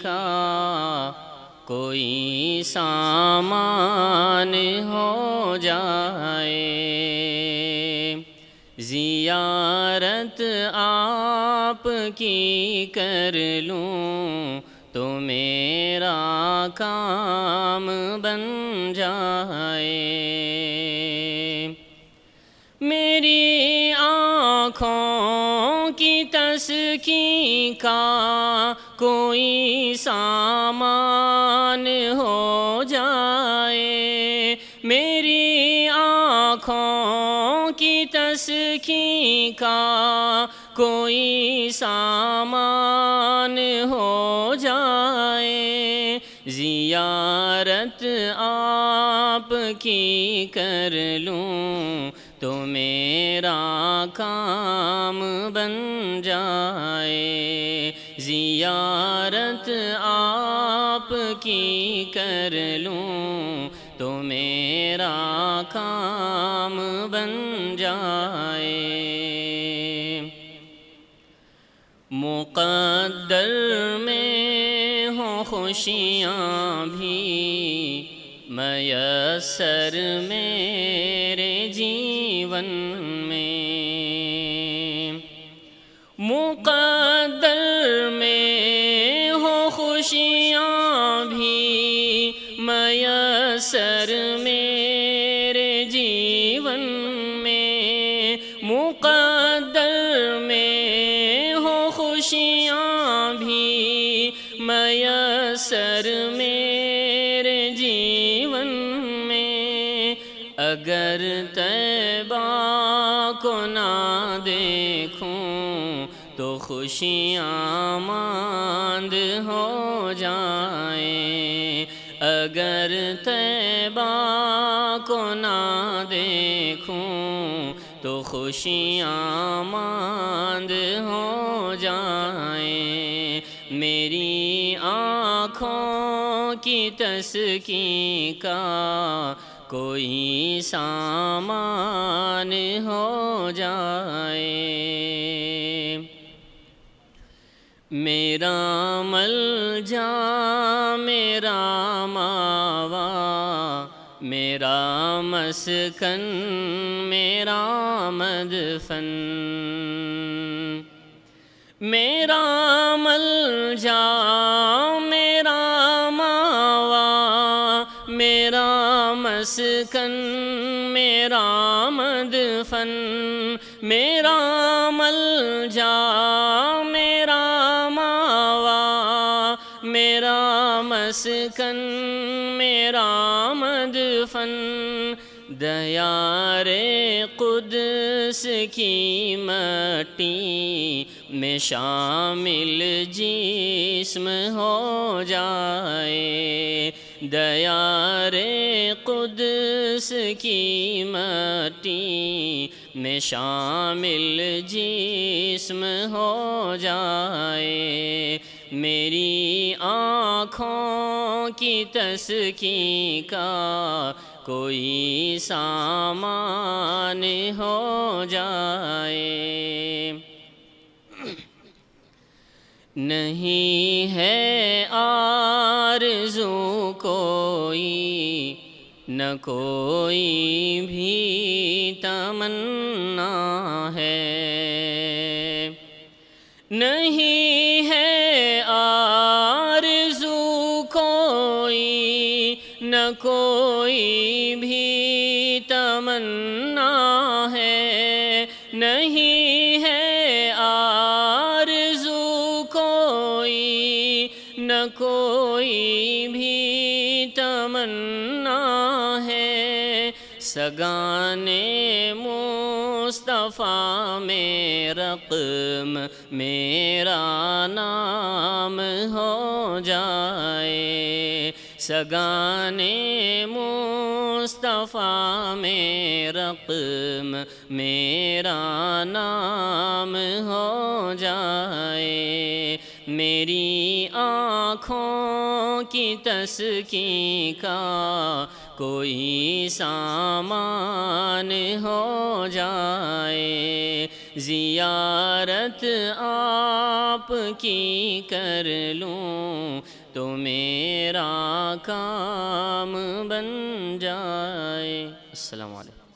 کا کوئی سامان ہو جائے، زیارت آپ کی کر لوں تو میرا کام بن جائے، میری آنکھوں کی تسکین کا کوئی سامان ہو جائے، میری آنکھوں کی تسکین کا کوئی سامان ہو جائے، زیارت آپ کی کر لوں تو میرا کام بن جائے، زیارت آپ کی کر لوں تو میرا کام بن جائے، مقدر میں ہوں خوشیاں بھی میسر میرے جیون میں، مقدر میں ہوں خوشیاں بھی میسر میرے جیون میں، مقدر میں ہوں خوشیاں بھی میسر میرے جیون میں، اگر طیبہ کو نہ دیکھوں تو خوشیاں ماند ہو جائیں، اگر طیبہ کو نہ دیکھوں تو خوشیاں ماند ہو جائیں، میری آنکھوں کی تسکین کا کوئی سامان ہو جائے، میرا ملجا میرا ماوا میرا مسکن میرا مدفن، میرا ملجا میرا ماوا میرا مسکن میرا مدفن، میرا ملجا میرا ماوا میرا مسکن میرا مدفن، دیار قدس کی مٹی میں شامل جسم ہو جائے، دیار قدس کی مٹی میں شامل جسم ہو جائے، میری آنکھوں کی تسکین کا کوئی سامان ہو جائے، نہیں ہے آرزو کوئی نہ کوئی بھی تمنا ہے، نہیں ہے آرزو کوئی نہ کوئی بھی تمنا ہے، نہیں ہے آرزو کوئی نہ کوئی بھی تمنا ہے، سگانے مصطفیٰ میں رقم میرا نام ہو جائے، سگانے مصطفیٰ میں رقم میرا نام ہو جائے، میری آنکھوں کی تسکین کا کوئی سامان ہو جائے، زیارت آپ کی کر لوں تو میرا کام بن جائے۔ السلام علیکم۔